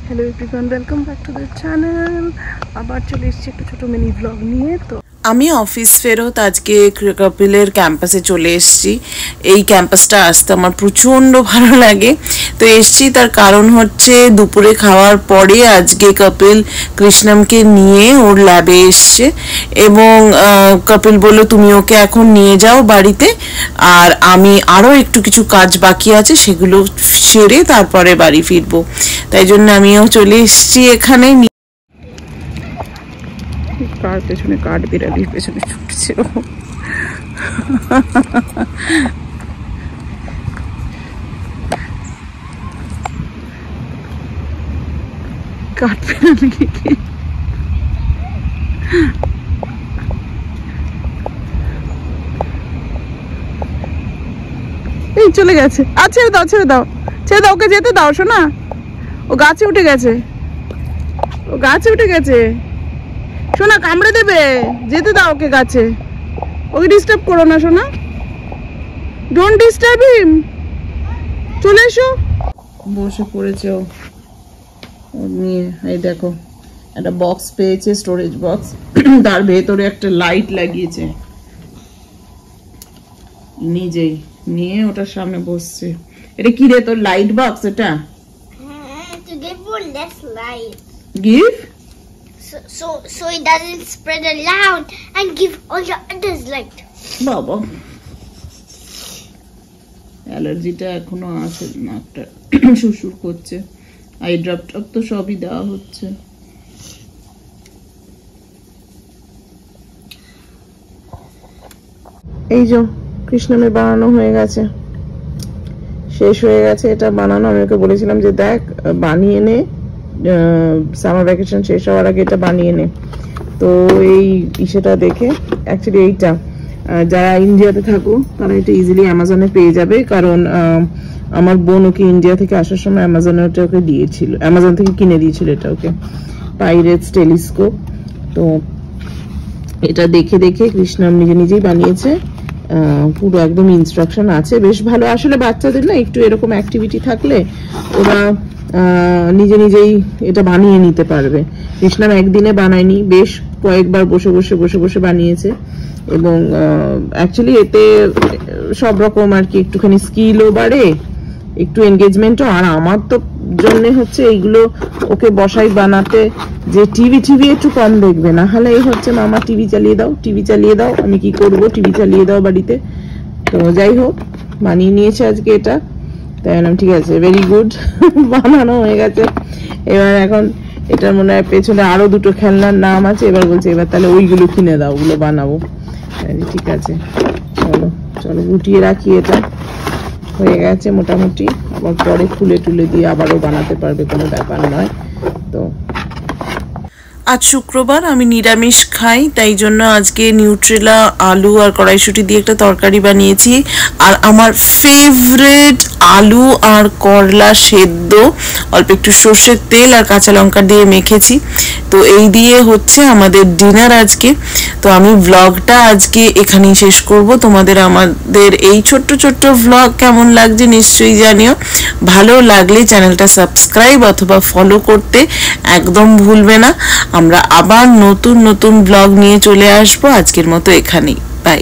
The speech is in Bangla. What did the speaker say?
Hello everyone, welcome back to the channel. আবার চলে এসেছি একটা ছোট মিনি ব্লগ নিয়ে। তো আমি অফিস ফেরত আজকে কপিলের ক্যাম্পাসে চলে এসেছি। এই ক্যাম্পাসটা আসতে আমার প্রচণ্ড ভালো লাগে। তো এসেছি তার কারণ হচ্ছে দুপুরে খাওয়ার পরে আজকে কপিল কৃষ্ণমকে নিয়ে ওর ল্যাবে এসছে এবং কপিল বলল তুমি ওকে এখন নিয়ে যাও বাড়িতে, আর আমি আরও একটু কিছু কাজ বাকি আছে সেগুলো সেরে তারপরে বাড়ি ফিরবো। তাই জন্য আমিও চলে এসেছি এখানে। কার পেছনে কাঠ বিড়ালির পেছনে ছুটছে ও। কাঠ বিড়ালি কি এই চলে গেছে। আর ছেড়ে দাও ছেড়ে দাও ছেড়ে দাও, ওকে যেতে দাও শোনা। ও গাছে উঠে গেছে, ও গাছে উঠে গেছে সোনা, কামড়ে দেবে, যেতে দাও ওকে গাছে। ওকে ডিস্টার্ব করো না সোনা, ডোন্ট ডিস্টার্ব হিম। চলে এসো। বসে পড়েছে ও নিয়ে। এই দেখো একটা বক্স পেয়েছে, স্টোরেজ বক্স, তার ভেতরে একটা লাইট লাগিয়েছে নিজেই, নিয়ে ওটার সামনে বসছে। এটা কি রে তোর লাইট বক্স? এটা to give one less light. Give So it doesn't spread around and give all the others light. বাবা, অ্যালার্জিটা এখনো আছে, নাকটা সুরসুর করছে। আই ড্রপ টপ তো সবই দেওয়া হচ্ছে। এই যে কৃষ্ণমের বানানো হয়ে গেছে, শেষ হয়ে গেছে এটা বানানো। আমি ওকে বলেছিলাম যে দেখ বানিয়ে নে, সামার ভ্যাকেশন শেষ হওয়ার আগে এটা বানিয়ে নে। তো এই সেটা দেখে অ্যাকচুয়ালি এইটা যারা ইন্ডিয়াতে থাকো তারা এটা ইজিলি অ্যামাজনে পেয়ে যাবে, কারণ আমার বোন ওকে ইন্ডিয়া থেকে আসার সময় অ্যামাজনে ওটা ওকে দিয়েছিল, অ্যামাজন থেকে কিনে দিয়েছিল এটা ওকে, পাইরেটস টেলিস্কোপ। তো এটা দেখে দেখে কৃষ্ণম নিজে নিজেই বানিয়েছে, পুরো একদম ইনস্ট্রাকশন আছে, বেশ ভালো। আসলে বাচ্চাদের না একটু এরকম অ্যাক্টিভিটি থাকলে ওরা নিজে নিজেই এটা বানিয়ে নিতে পারবে। কৃষ্ণম একদিনে বানায়নি, বেশ কয়েকবার বসে বসে বসে বসে বানিয়েছে এবং অ্যাকচুয়ালি এতে সব রকম আর কি একটুখানি স্কিলও বাড়ে, একটু এনগেজমেন্টও। আর আমার তো জন্য হচ্ছে এইগুলো ওকে বসাই বানাতে যে টিভি একটু কম দেখবে, না হলে এই হচ্ছে মামা টিভি চালিয়ে দাও, টিভি চালিয়ে দাও। আমি কি করব, টিভি চালিয়ে দাও বাড়িতে। তো যাই হোক বানিয়ে নিয়েছে আজকে এটা, তাই বললাম ঠিক আছে, ভেরি গুড, বানানো হয়ে গেছে। এবার এখন এটার মনে হয় পেছনে আরো দুটো খেলনার নাম আছে, এবার বলছে এবার তাহলে ওইগুলো কিনে দাও, ওগুলো বানাবো। ঠিক আছে চলো চলো গুটিয়ে রাখি। এটা হয়ে গেছে মোটামুটি, আবার পরে খুলে টুলে দিয়ে আবারও বানাতে পারবে, কোনো ব্যাপার নয়। তো আজ শুক্রবার, আমি নিরামিষ খাই, তাই জন্য আজকে নিউট্রেলা আলু আর কড়াইশুঁটি দিয়ে একটা তরকারি বানিয়েছি। আর আমার ফেভারিট আলু আর করলা সেদ্ধ, অল্প একটু সর্ষের তেল আর কাঁচা লঙ্কা দিয়ে মেখেছি। তো এই দিয়ে হচ্ছে আমাদের ডিনার আজকে। তো আমি ব্লগটা আজকে এখানেই শেষ করব। তোমাদের আমাদের এই ছোট্ট ছোট্ট ব্লগ কেমন লাগছে নিশ্চয়ই জানিও। ভালো লাগলে চ্যানেলটা সাবস্ক্রাইব অথবা ফলো করতে একদম ভুলবে না। আমরা আবার নতুন নতুন ব্লগ নিয়ে চলে আসবো। আজকের মতো এখানেই, বাই।